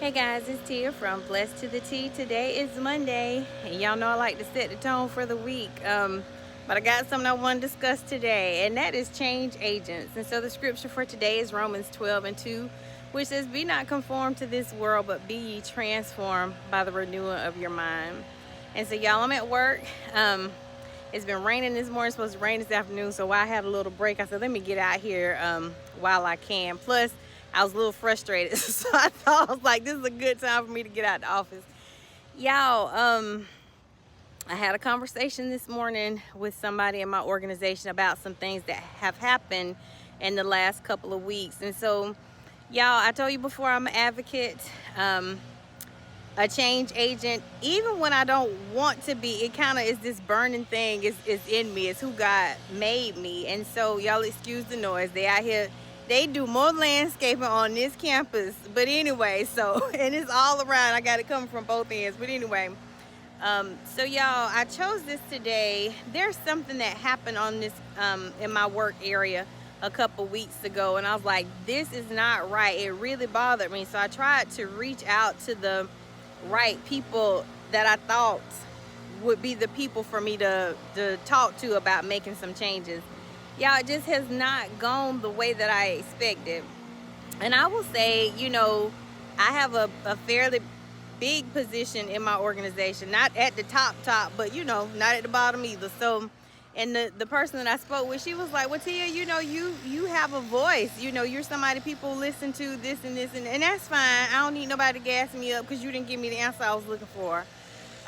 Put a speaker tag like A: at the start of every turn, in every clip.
A: Hey guys, it's Tia from Blessed to the T. Today is Monday, and y'all know I like to set the tone for the week. But I got something I want to discuss today, and that is change agents. And so the scripture for today is Romans 12:2, which says, "Be not conformed to this world, but be ye transformed by the renewing of your mind." And so y'all, I'm at work. It's been raining this morning, it's supposed to rain this afternoon, so while I had a little break, I said, let me get out here while I can. Plus, I was a little frustrated, so I thought, I was like, this is a good time for me to get out the office. Y'all, I had a conversation this morning with somebody in my organization about some things that have happened in the last couple of weeks. And so, y'all, I told you before, I'm an advocate, a change agent. Even when I don't want to be, it kind of is this burning thing is in me. It's who God made me. And so, y'all excuse the noise. They out here, they do more landscaping on this campus. But anyway, so, and it's all around. I got it coming from both ends. But anyway, so y'all, I chose this today. There's something that happened on this in my work area a couple weeks ago, and I was like, this is not right. It really bothered me. So I tried to reach out to the right people that I thought would be the people for me to talk to about making some changes. Y'all, it just has not gone the way that I expected. And I will say, I have a fairly big position in my organization, not at the top, but not at the bottom either. So, and the person that I spoke with, she was like, well, Tia, you have a voice, you're somebody people listen to, this and this, and that's fine. I don't need nobody to gas me up because you didn't give me the answer I was looking for.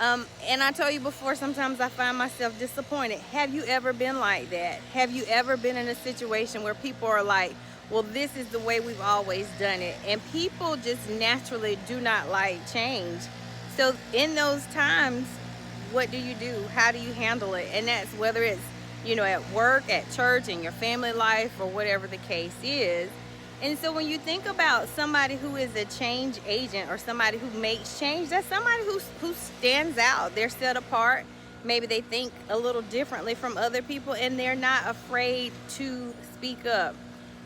A: And I told you before, sometimes I find myself disappointed. Have you ever been like that? Have you ever been in a situation where people are like, well, this is the way we've always done it, and people just naturally do not like change? So in those times, what do you do? How do you handle it? And that's whether it's, at work, at church, in your family life, or whatever the case is. And so when you think about somebody who is a change agent or somebody who makes change, that's somebody who stands out. They're set apart. Maybe they think a little differently from other people, and they're not afraid to speak up.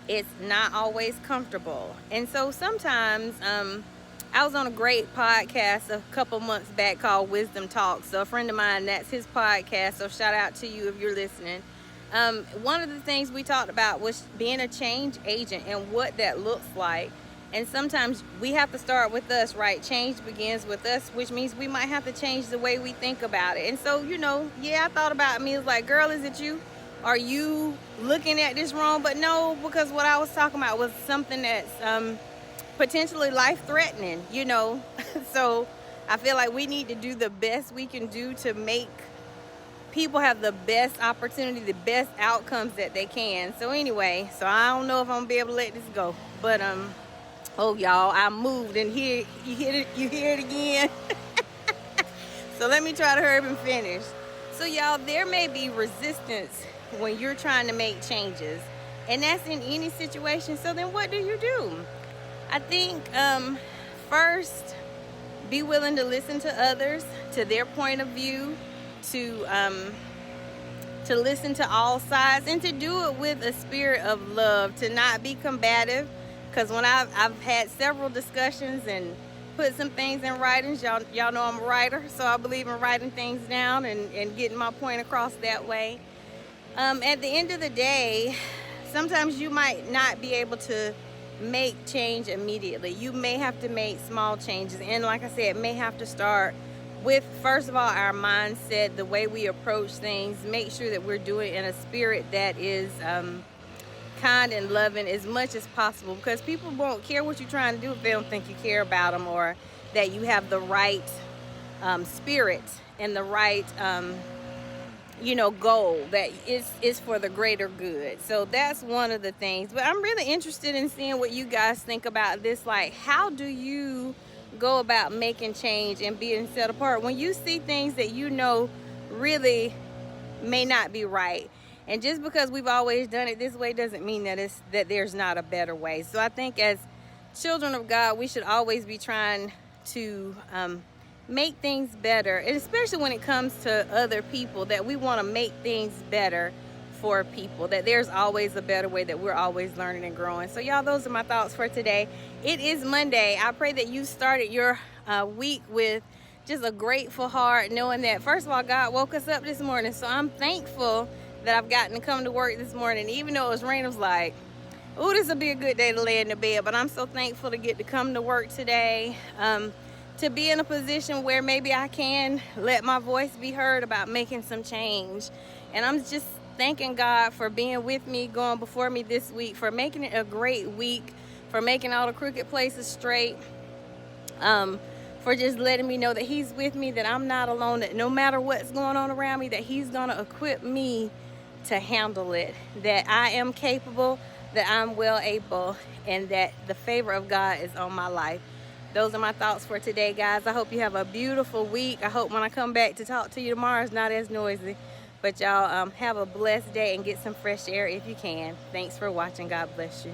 A: It's not always comfortable. And so sometimes, I was on a great podcast a couple months back called Wisdom Talks. So a friend of mine, that's his podcast. So shout out to you if you're listening. One of the things we talked about was being a change agent and what that looks like. And sometimes we have to start with us, right? Change begins with us, which means we might have to change the way we think about it. And so, I thought about me. It was like, girl, is it you? Are you looking at this wrong? But no, because what I was talking about was something that's potentially life-threatening, So I feel like we need to do the best we can do to make people have the best opportunity, the best outcomes that they can. So anyway, I don't know if I'm gonna be able to let this go. But oh y'all, I moved, and here you hear it again. So let me try to hurry up and finish. So y'all, there may be resistance when you're trying to make changes, and that's in any situation. So then what do you do? I think first, be willing to listen to others, to their point of view, to listen to all sides, and to do it with a spirit of love, to not be combative. Because when I've had several discussions and put some things in writings, y'all know I'm a writer, so I believe in writing things down and getting my point across that way. At the end of the day, sometimes you might not be able to make change immediately. You may have to make small changes, and like I said, may have to start with, first of all, our mindset, the way we approach things. Make sure that we're doing it in a spirit that is kind and loving as much as possible, because people won't care what you're trying to do if they don't think you care about them, or that you have the right spirit and the right goal that is for the greater good. So that's one of the things. But I'm really interested in seeing what you guys think about this. Like, how do you go about making change and being set apart when you see things that really may not be right? And just because we've always done it this way doesn't mean that there's not a better way. So I think as children of God, we should always be trying to make things better, and especially when it comes to other people, that we want to make things better for people, that there's always a better way, that we're always learning and growing. So y'all, those are my thoughts for today. It is Monday. I pray that you started your week with just a grateful heart, knowing that first of all, God woke us up this morning. So I'm thankful that I've gotten to come to work this morning, even though it was raining. I was like, oh, this will be a good day to lay in the bed. But I'm so thankful to get to come to work today, to be in a position where maybe I can let my voice be heard about making some change. And I'm just thanking God for being with me, going before me this week, for making it a great week, for making all the crooked places straight, for just letting me know that He's with me, that I'm not alone, that no matter what's going on around me, that He's going to equip me to handle it, that I am capable, that I'm well able, and that the favor of God is on my life. Those are my thoughts for today, guys. I hope you have a beautiful week. I hope when I come back to talk to you tomorrow, it's not as noisy. But y'all have a blessed day and get some fresh air if you can. Thanks for watching. God bless you.